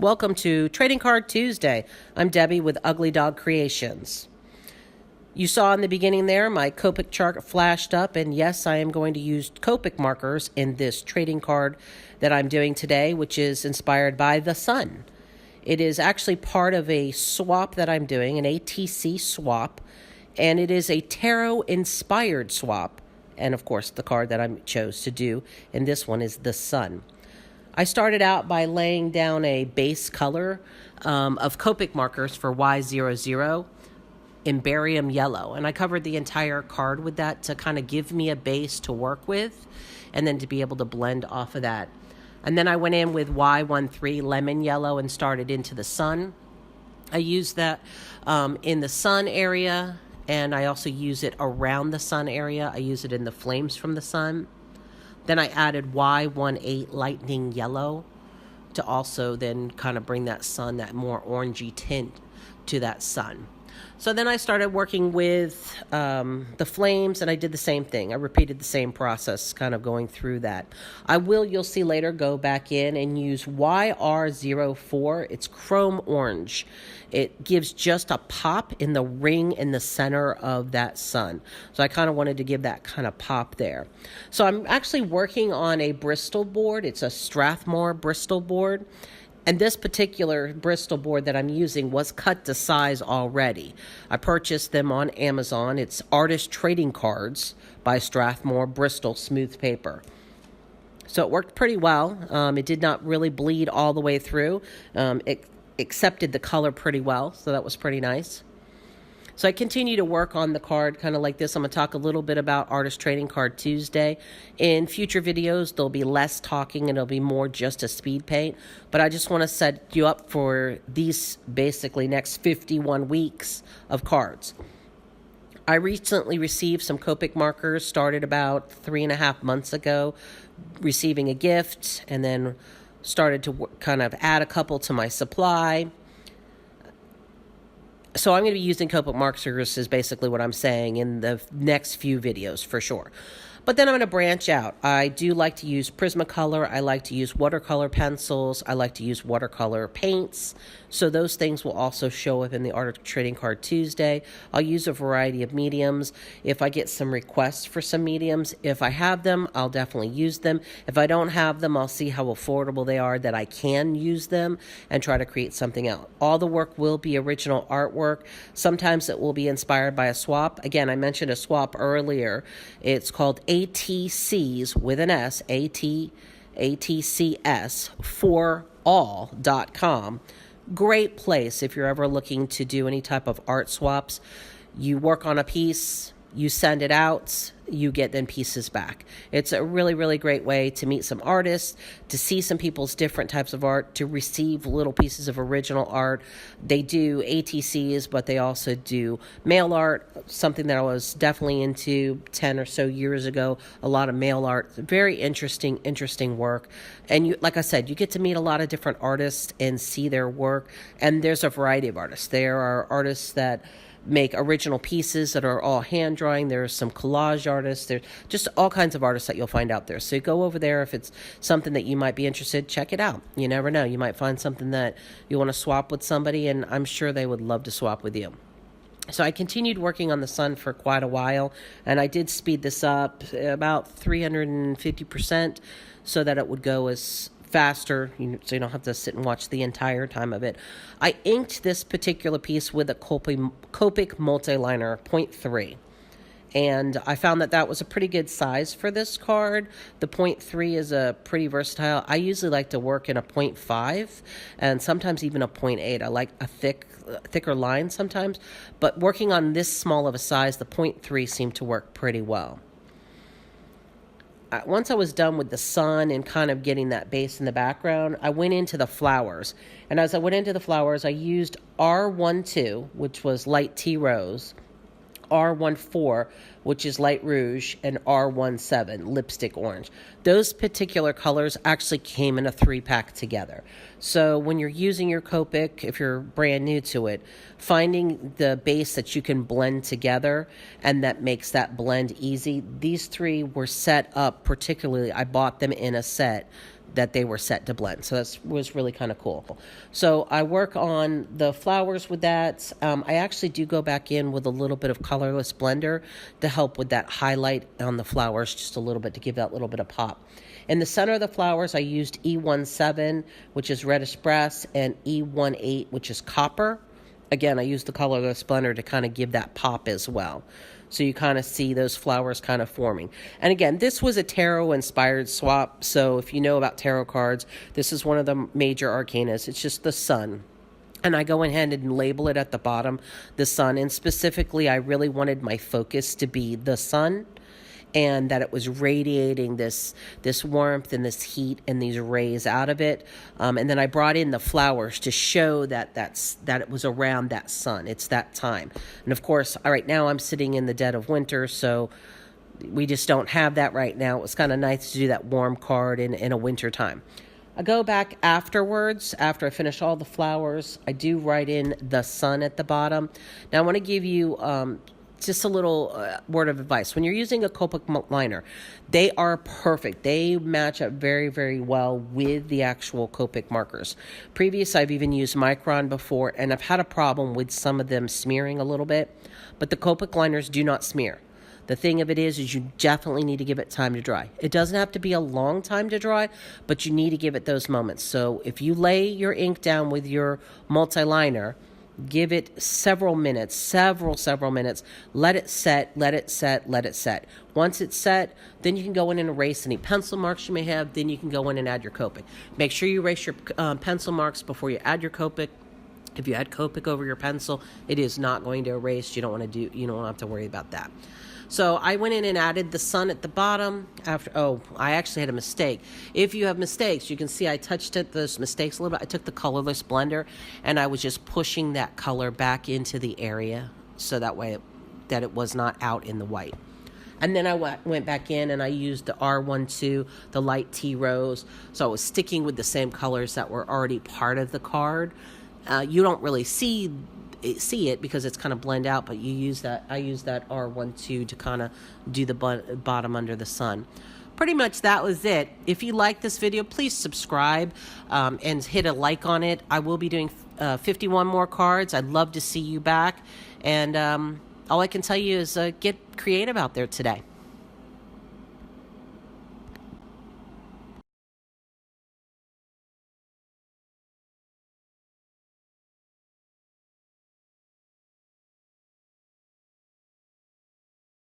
Welcome to Trading Card Tuesday. I'm Debbie with Ugly Dog Creations. You saw in the beginning there my Copic chart flashed up, and yes, I am going to use Copic markers in this trading card that I'm doing today, which is inspired by the sun. It is actually part of a swap that I'm doing, an ATC swap, and it is a tarot-inspired swap. And of course, the card that I chose to do in this one is the sun. I started out by laying down a base color of Copic markers for Y00 in barium yellow. And I covered the entire card with that to kind of give me a base to work with and then to be able to blend off of that. And then I went in with Y13 lemon yellow and started into the sun. I used that in the sun area, and I also use it around the sun area. I use it in the flames from the sun. Then I added Y18 lightning yellow to also then kind of bring that sun, that more orangey tint to that sun. So then I started working with the flames, and I did the same thing. I repeated the same process, kind of going through that. You'll see later, go back in and use YR04. It's chrome orange. It gives just a pop in the ring in the center of that sun. So I kind of wanted to give that kind of pop there. So I'm actually working on a Bristol board. It's a Strathmore Bristol board. And this particular Bristol board that I'm using was cut to size already. I purchased them on Amazon. It's Artist Trading Cards by Strathmore Bristol Smooth Paper. So it worked pretty well. It did not really bleed all the way through. It accepted the color pretty well, so that was pretty nice. So I continue to work on the card kind of like this. I'm going to talk a little bit about Artist Trading Card Tuesday. In future videos, there'll be less talking and it'll be more just a speed paint. But I just want to set you up for these basically next 51 weeks of cards. I recently received some Copic markers, started about 3.5 months ago, receiving a gift, and then started to kind of add a couple to my supply. So I'm going to be using Copic markers is basically what I'm saying in the next few videos for sure. But then I'm going to branch out. I do like to use Prismacolor. I like to use watercolor pencils. I like to use watercolor paints. So those things will also show up in the Art Trading Card Tuesday. I'll use a variety of mediums. If I get some requests for some mediums, if I have them, I'll definitely use them. If I don't have them, I'll see how affordable they are that I can use them and try to create something else. All the work will be original artwork. Sometimes it will be inspired by a swap. Again, I mentioned a swap earlier. It's called ATCs with an S, ATCS for all.com. Great place if you're ever looking to do any type of art swaps. You work on a piece, you send it out, you get then pieces back. It's a really, really great way to meet some artists, to see some people's different types of art, to receive little pieces of original art. They do ATCs, but they also do mail art, something that I was definitely into 10 or so years ago. A lot of mail art, very interesting work. And you, like I said, you get to meet a lot of different artists and see their work. And there's a variety of artists. There are artists that make original pieces that are all hand drawing. There's some collage artists. There's just all kinds of artists that you'll find out there. So go over there. If it's something that you might be interested, check it out. You never know. You might find something that you want to swap with somebody, and I'm sure they would love to swap with you. So I continued working on the sun for quite a while, and I did speed this up about 350% so that it would go as faster, so you don't have to sit and watch the entire time of it. I inked this particular piece with a Copic multi-liner 0.3, and I found that was a pretty good size for this card. The 0.3 is a pretty versatile. I usually like to work in a 0.5 and sometimes even a 0.8. I like a thicker line sometimes, but working on this small of a size, the 0.3 seemed to work pretty well. Once I was done with the sun and kind of getting that base in the background, I went into the flowers. And as I went into the flowers, I used R12, which was light tea rose, R14, which is light rouge, and R17, lipstick orange. Those particular colors actually came in a 3-pack together. So when you're using your Copic, if you're brand new to it, finding the base that you can blend together and that makes that blend easy. These 3 were set up particularly, I bought them in a set that they were set to blend. So that was really kind of cool. So I work on the flowers with that. I actually do go back in with a little bit of colorless blender to help with that highlight on the flowers just a little bit, to give that little bit of pop. In the center of the flowers, I used E17, which is reddish brass, and E18, which is copper. Again, I used the colorless blender to kind of give that pop as well. So you kind of see those flowers kind of forming. And again, this was a tarot-inspired swap. So if you know about tarot cards, this is one of the major arcanas. It's just the sun. And I go ahead and label it at the bottom, the sun. And specifically, I really wanted my focus to be the sun, and that it was radiating this warmth and this heat and these rays out of it. And then I brought in the flowers to show that it was around that sun. It's that time. And of course, right now I'm sitting in the dead of winter, so we just don't have that right now. It was kind of nice to do that warm card in a winter time. I go back afterwards, after I finish all the flowers. I do write in the sun at the bottom. Now I want to give you just a little word of advice. When you're using a Copic liner, they are perfect. They match up very, very well with the actual Copic markers. I've even used Micron before, and I've had a problem with some of them smearing a little bit, but the Copic liners do not smear. The thing of it is you definitely need to give it time to dry. It doesn't have to be a long time to dry, but you need to give it those moments. So if you lay your ink down with your multi-liner, give it several minutes, several minutes. Let it set. Once it's set, then you can go in and erase any pencil marks you may have. Then you can go in and add your Copic. Make sure you erase your pencil marks before you add your Copic. If you add Copic over your pencil, it is not going to erase. You don't have to worry about that. So I went in and added the sun at the bottom. I actually had a mistake. If you have mistakes, you can see I touched those mistakes a little bit. I took the colorless blender and I was just pushing that color back into the area so that way that it was not out in the white. And then I went back in and I used the R12, the light tea rose. So I was sticking with the same colors that were already part of the card. You don't really see it because it's kind of blend out, but I use that R12 to kind of do the bottom under the sun. Pretty much that was it. If you like this video, please subscribe and hit a like on it. I will be doing 51 more cards. I'd love to see you back. And all I can tell you is get creative out there today.